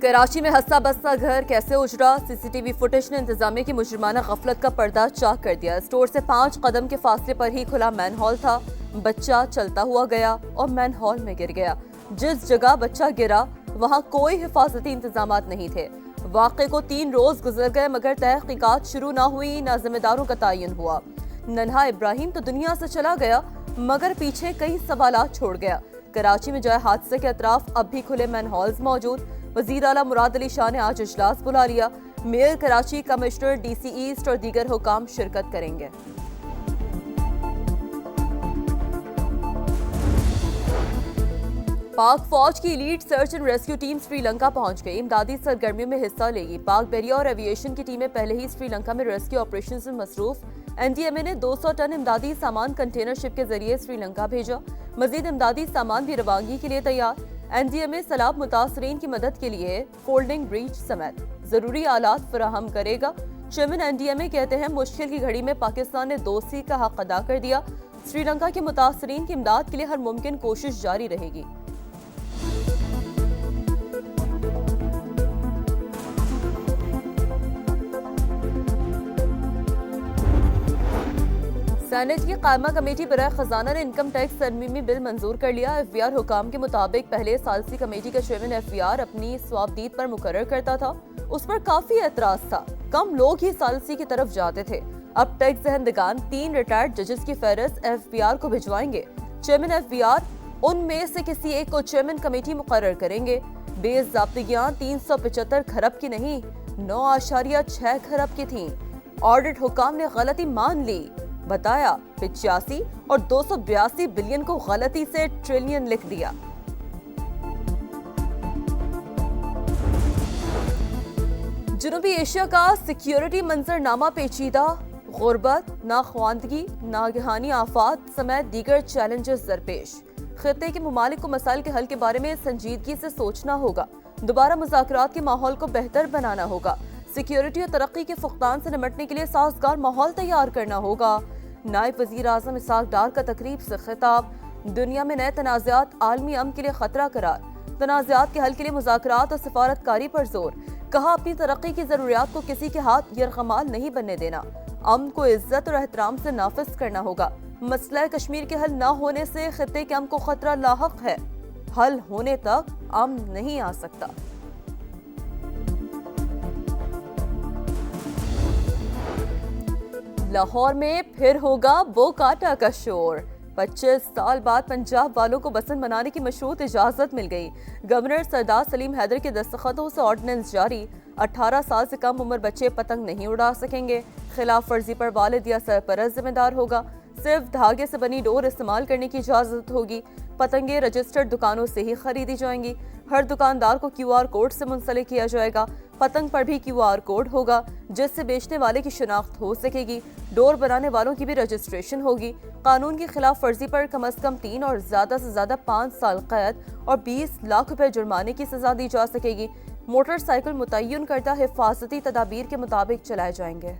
कराची में हस्ता बस्ता घर कैसे उजड़ा, सीसीटीवी फुटेज ने इंतजामिया की मुजरिमाना गफलत का पर्दा चाक कर दिया। स्टोर से 5 कदम के फासले पर ही खुला मैनहॉल था। बच्चा चलता हुआ गया और मैनहॉल में गिर गया। जिस जगह बच्चा गिरा वहां कोई हिफाजती इंतजाम नहीं थे। वाक़े को 3 रोज गुजर गए मगर तहकीकात शुरू ना हुई, ना जिम्मेदारों का तयन हुआ। नन्हा इब्राहिम तो दुनिया से चला गया मगर पीछे कई सवालात छोड़ गया। कराची में जाए हादसे के अतराफ अब भी खुले मैनहॉल्स मौजूद। वजीर आला मुराद अली शाह ने आज इजलास बुला लिया। Mayor Karachi, commissioner, DC east और दीगर हुकाम शिरकत करेंगे। पाक फौज की elite search and rescue team Sri Lanka पहुंच गई। इमदादी सरगर्मियों में हिस्सा लेगी। पाक बैरिया और एविएशन की टीमें पहले ही श्रीलंका में रेस्क्यू ऑपरेशन में मसरूफ। एनडीएमए ने 200 टन इमदादी सामान कंटेनर शिप के जरिए श्रीलंका भेजा। मजीद इमदादी सामान भी रवानगी के लिए तैयार। एनडीएमए सैलाब मुतासरीन की मदद के लिए फोल्डिंग ब्रिज समेत जरूरी आलात फराहम करेगा। चेयरमैन एनडीएमए कहते हैं मुश्किल की घड़ी में पाकिस्तान ने दोस्ती का हक अदा कर दिया। श्रीलंका के मुतासरीन की इमदाद के लिए हर मुमकिन कोशिश जारी रहेगी। सेनेट की कायमा कमेटी बराए खजाना ने इनकम टैक्स तरमीमी बिल मंजूर कर लिया। एफबीआर हुकाम के मुताबिक पहले सालसी कमेटी का चेयरमैन एफबीआर अपनी स्वाबदीद पर मुकर्रर करता था। उस पर काफी एतराज था। कम लोग ही सालसी की तरफ जाते थे। अब टैक्स दहंदगान 3 रिटायर्ड जजेस की फहरिस्त एफबीआर को भिजवाएंगे। चेयरमैन एफबीआर उनमें से किसी एक को चेयरमैन कमेटी मुकर्रर करेंगे। बेज़ाब्तियां 375 खरब की नहीं 9.6 खरब की थी। ऑडिट हुकाम ने गलती मान ली, बताया 85 और 282 बिलियन को गलती से ट्रिलियन लिख दिया। जनूबी एशिया का सिक्योरिटी मंजरनामा पेचीदा। गुर्बत, नाख्वानदगी, नागहानी आफात समेत दीगर चैलेंजेस दरपेश। खित्ते के मुमालिक को मसाइल के हल के बारे में संजीदगी से सोचना होगा। दोबारा मुज़ाकरात के माहौल को बेहतर बनाना होगा। सिक्योरिटी और तरक्की के फुकदान से निपटने के लिए साजगार माहौल तैयार करना होगा। नायब वजीर आज़म इसाक डार का तकरीब से खिताब। दुनिया में नए तनाज़ात आलमी अमन के लिए खतरा करार। तनाज़ात के हल के लिए मुज़ाकरात और सिफारतकारी पर जोर। कहा अपनी तरक्की की जरूरियात को किसी के हाथ यरगमाल नहीं बनने देना। अमन को इज्जत और एहतराम से नाफिज करना होगा। मसला कश्मीर के हल न होने से खित्ते के अमन को खतरा लाहक है। हल होने तक अमन नहीं आ सकता। लाहौर में फिर होगा बोकाटा का शोर। 25 साल बाद पंजाब वालों को बसंत मनाने की मशरूत इजाजत मिल गई। गवर्नर सरदार सलीम हैदर के दस्तखतों से ऑर्डिनेंस जारी। 18 साल से कम उम्र बच्चे पतंग नहीं उड़ा सकेंगे। खिलाफ वर्जी पर वालिद या सरपरस्त जिम्मेदार होगा। सिर्फ धागे से बनी डोर इस्तेमाल करने की इजाजत होगी। पतंगे रजिस्टर्ड दुकानों से ही खरीदी जाएंगी। हर दुकानदार को QR कोड से मुंसलिक किया जाएगा। पतंग पर भी QR कोड होगा जिससे बेचने वाले की शिनाख्त हो सकेगी। डोर बनाने वालों की भी रजिस्ट्रेशन होगी। कानून की खिलाफ वर्जी पर कम अज कम 3 और ज्यादा से ज्यादा 5 साल कैद और 20 लाख रुपए जुर्माने की सजा दी जा सकेगी। मोटरसाइकिल मुतय्यन करदा हिफाजती तदाबीर के मुताबिक चलाए जाएंगे।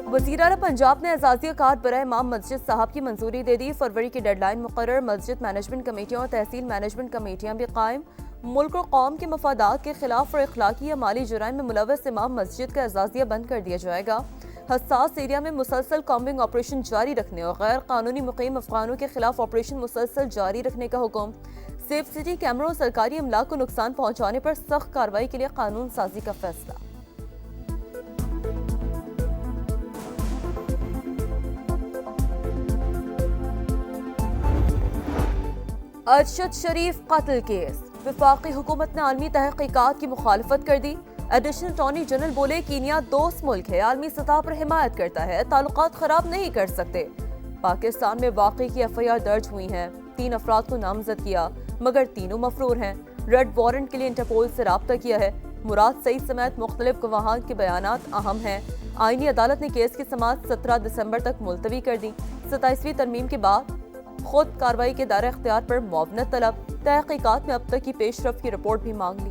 वज़ीर आला पंजाब ने एजाज़िया कार्ड बराए इमाम मस्जिद साहब की मंजूरी दे दी। फरवरी की डेडलाइन मुकर्रर। मस्जिद मैनेजमेंट कमेटियाँ और तहसील मैनेजमेंट कमेटियाँ भी कायम। मुल्क और कौम के मफादात के खिलाफ और इखलाकी या माली जुराइम में मुलव्वस इमाम मस्जिद का एजाज़िया बंद कर दिया जाएगा। हसास एरिया में मुसलसल कॉम्बिंग ऑपरेशन जारी रखने और गैर कानूनी मुकीम अफगानों के खिलाफ ऑपरेशन मुसलसल जारी रखने का हुक्म। सेफ सिटी कैमरों और सरकारी अमलाक को नुकसान पहुँचाने पर सख्त कार्रवाई के लिए कानून साजी का फैसला। अरशद शरीफ कत्ल केस। वफाकी हुकूमत ने आलमी तहकीकात की मुखालफत कर दी। एडिशनल अटॉर्नी जनरल बोले कीनिया दोस्त मुल्क है, आलमी सतह पर हिमायत करता है, ताल्लुकात खराब नहीं कर सकते। पाकिस्तान में वाक़ई की FIR दर्ज हुई हैं। 3 अफराद को नामजद किया मगर तीनों मफरूर हैं। रेड वारंट के लिए इंटरपोल से राब्ता किया है। मुराद सईद समेत मुख्तलिफ गवाहान के बयानात अहम हैं। आईनी अदालत ने केस की समाअत 17 दिसंबर तक मुलतवी कर दी। 27वीं तरमीम के बाद खुद कार्रवाई के दायरे इख्तियार पर मुआवनत तलब। तहकीकात में अब तक की पेशरफ्त की रिपोर्ट भी मांग ली।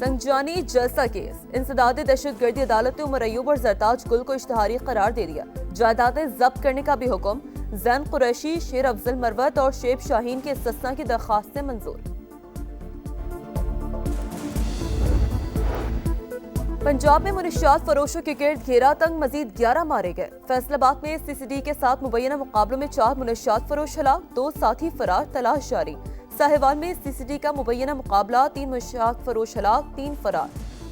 संजानी जलसा केस, इंसदादी दहशतगर्दी अदालत ने उमर अयूब और जरताज गुल को इश्तिहारी करार दे दिया। जायदादें जब्त करने का भी हुक्म। जैन कुरैशी, शेर अफजल मरवत और शेब शाहीन के इस्तिस्ना की दरखास्तें मंजूर। पंजाब में मुनशियात फरोशों के गिर्द घेरा तंग, मजीद 11 मारे गए। फैसलाबाद में सीसीडी के साथ मुबैना मुकाबलों में 4 मुनशियात फरोश हलाक, 2 साथी फरार, तलाश जारी। साहिवाल में सीसीडी का मुबैना मुकाबला, 3 मुनशियात फरोश हलाक, 3 फरार।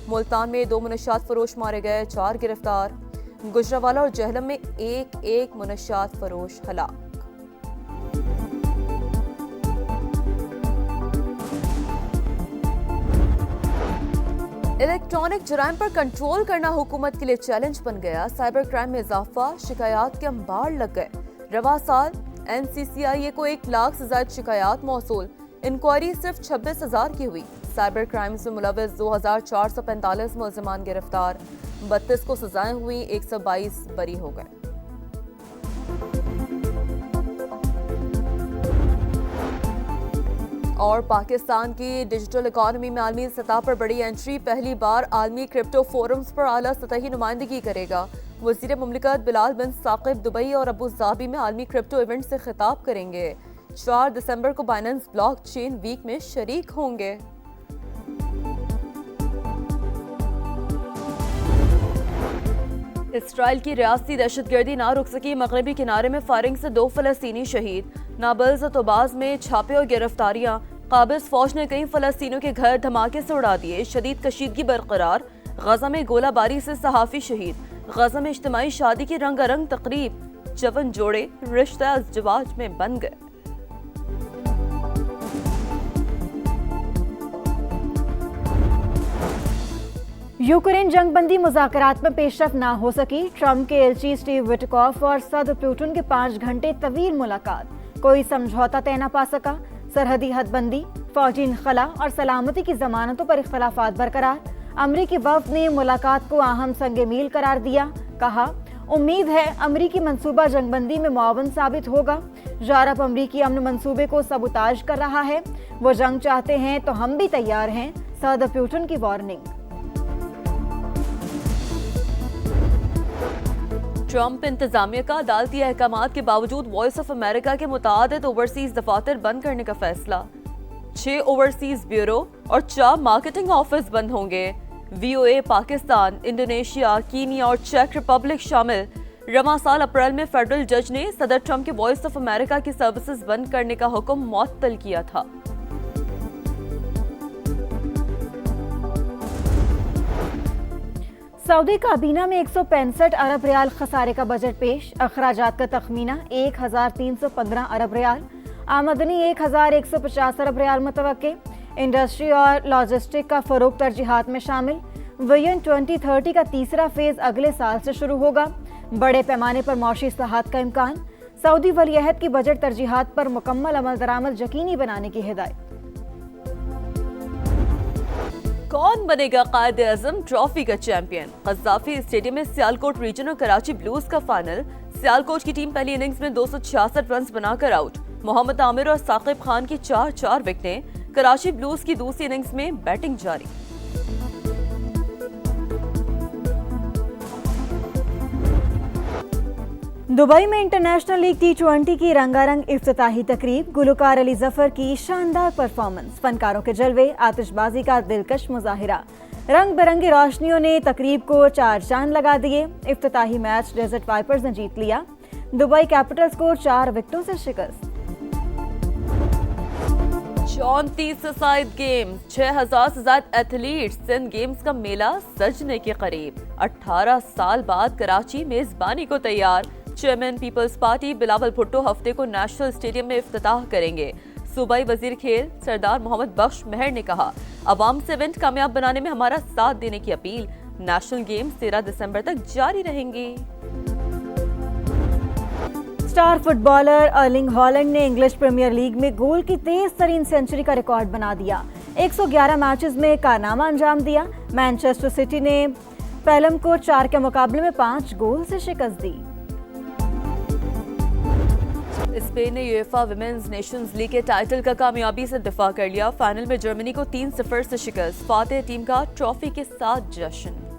मुल्तान में 2 मुनशियात फरोश मारे गए, 4 गिरफ्तार। गुजरावाला और जहलम में एक मुनशियात फरोश हलाक। इलेक्ट्रॉनिक जराइम पर कंट्रोल करना हुकूमत के लिए चैलेंज बन गया। साइबर क्राइम में इजाफा, शिकायत के अंबार लग गए। रवा साल NCCIA को 1 लाख से ज्यादा शिकायत मौसूल, इंक्वायरी सिर्फ 26,000 की हुई। साइबर क्राइम्स में मुलविस 2,445 मुलजिमान गिरफ्तार, 32 को सजाएं हुई, 122 बरी हो गए। और पाकिस्तान की डिजिटल इकॉनमी में आलमी सतह पर बड़ी एंट्री, पहली बार आलमी क्रिप्टो फोरम्स पर आला सतही नुमाइंदगी करेगा। वज़ीर मुमलिकत बिलाल बिन साकिब दुबई और अबू धाबी में आलमी क्रिप्टो इवेंट से खिताब करेंगे। 4 दिसंबर को बाइनेंस ब्लॉकचेन वीक में शरीक होंगे। इसराइल की रियासती दहशतगर्दी ना रुक सकी, मगरबी किनारे में फायरिंग से 2 फलस्तीनी शहीद। नाबल्स और तोबाज में छापे और गिरफ्तारियां, काबिज फौज ने कई फलस्तीनियों के घर धमाके से उड़ा दिए। शदीद कशीदगी बरकरार, गजा में गोलाबारी से सहाफी शहीद। गजा में इज्तिमाई शादी की रंगारंग तकरीब, 54 जोड़े रिश्ता अज़दवाज में बन गए। यूक्रेन जंगबंदी मुज़ाकरात में पेशरफ ना हो सकी। ट्रंप के एलची स्टीव विटकॉफ और सदर पुतिन के 5 घंटे तवील मुलाकात, कोई समझौता तय न पा सका। सरहदी हदबंदी, फौजी इनखला और सलामती की जमानतों पर इख्तलाफात बरकरार। अमरीकी वफ़द ने मुलाकात को अहम संगे मील करार दिया। कहा, उम्मीद है अमरीकी मंसूबा जंगबंदी में मुआवन साबित होगा। यूरोप अमरीकी अमन मंसूबे को सबूताज कर रहा है। वो जंग चाहते हैं तो हम भी तैयार हैं, सदर पुतिन की वार्निंग। ट्रंप इंतजामिया का अदालती अहकामात के बावजूद वॉइस ऑफ अमेरिका के मुतादिद ओवरसीज दफातर बंद करने का फैसला। 6 ओवरसीज ब्यूरो और 4 मार्केटिंग ऑफिस बंद होंगे। VOA पाकिस्तान, इंडोनेशिया, कीनिया और चेक रिपब्लिक शामिल। रवा साल अप्रैल में फेडरल जज ने सदर ट्रंप के वॉइस ऑफ अमेरिका की सर्विसेज बंद करने का हुक्म मुअत्तल किया था। सऊदी काबीना में 165 अरब रियाल खसारे का बजट पेश। अखराजात का तखमीना 1315 अरब रियाल, आमदनी 1150 अरब रियाल मुतवक्के। इंडस्ट्री और लॉजिस्टिक का फरोग तरजीहात में शामिल। विजन 2030 का तीसरा फेज अगले साल से शुरू होगा। बड़े पैमाने पर मौशी इस्लाहात का इम्कान। सऊदी वलीअहद की बजट तरजीहात पर मुकम्मल अमल दरामद यकीनी बनाने की हिदायत। कौन बनेगा कायदे आजम ट्रॉफी का चैंपियन? कज़ाफी स्टेडियम में सियालकोट रीजन और कराची ब्लूज का फाइनल। सियालकोट की टीम पहली इनिंग्स में 266 रन बनाकर आउट। मोहम्मद आमिर और साकिब खान की 4-4 विकेटें। कराची ब्लूज की दूसरी इनिंग्स में बैटिंग जारी। दुबई में इंटरनेशनल लीग T20 की रंगारंग इफ्तिताही तकरीब। गुलकार अली जफर की शानदार परफॉर्मेंस, फनकारों के जलवे, आतिशबाजी का दिलकश मुजाहिरा। रंग बिरंगी रोशनियों ने तकरीब को 4 चांद लगा दिए। इफ्तिताही मैच डेजर्ट वाइपर्स ने जीत लिया। दुबई कैपिटल्स को 4 विकेटों से शिकस्त। 34 साइड गेम्स, 6000 से ज्यादा एथलीट्स, सिंध गेम्स का मेला सजने के करीब। 18 साल बाद कराची मेजबानी को तैयार। Chairman Peoples Party Bilawal Bhutto हफ्ते को नेशनल स्टेडियम में इफ्तिताह करेंगे। सूबाई वजीर खेल सरदार मोहम्मद बख्श मेहर ने कहा, अवाम से इवेंट कामयाब बनाने में हमारा साथ देने की अपील। नेशनल गेम्स 13 दिसंबर तक जारी रहेंगी। स्टार फुटबॉलर अर्लिंग हॉलैंड ने इंग्लिश प्रीमियर लीग में गोल की तेज तरीन सेंचुरी का रिकॉर्ड बना दिया। 111 मैचेस में कारनामा अंजाम दिया। मैनचेस्टर सिटी ने फुलहैम को 4 के मुकाबले में 5 गोल से शिकस्त दी। स्पेन ने यूएफा विमेंस नेशंस लीग के टाइटल का कामयाबी से दिफा कर लिया। फाइनल में जर्मनी को 3-0 से शिकस्त। फातेह टीम का ट्रॉफी के साथ जश्न।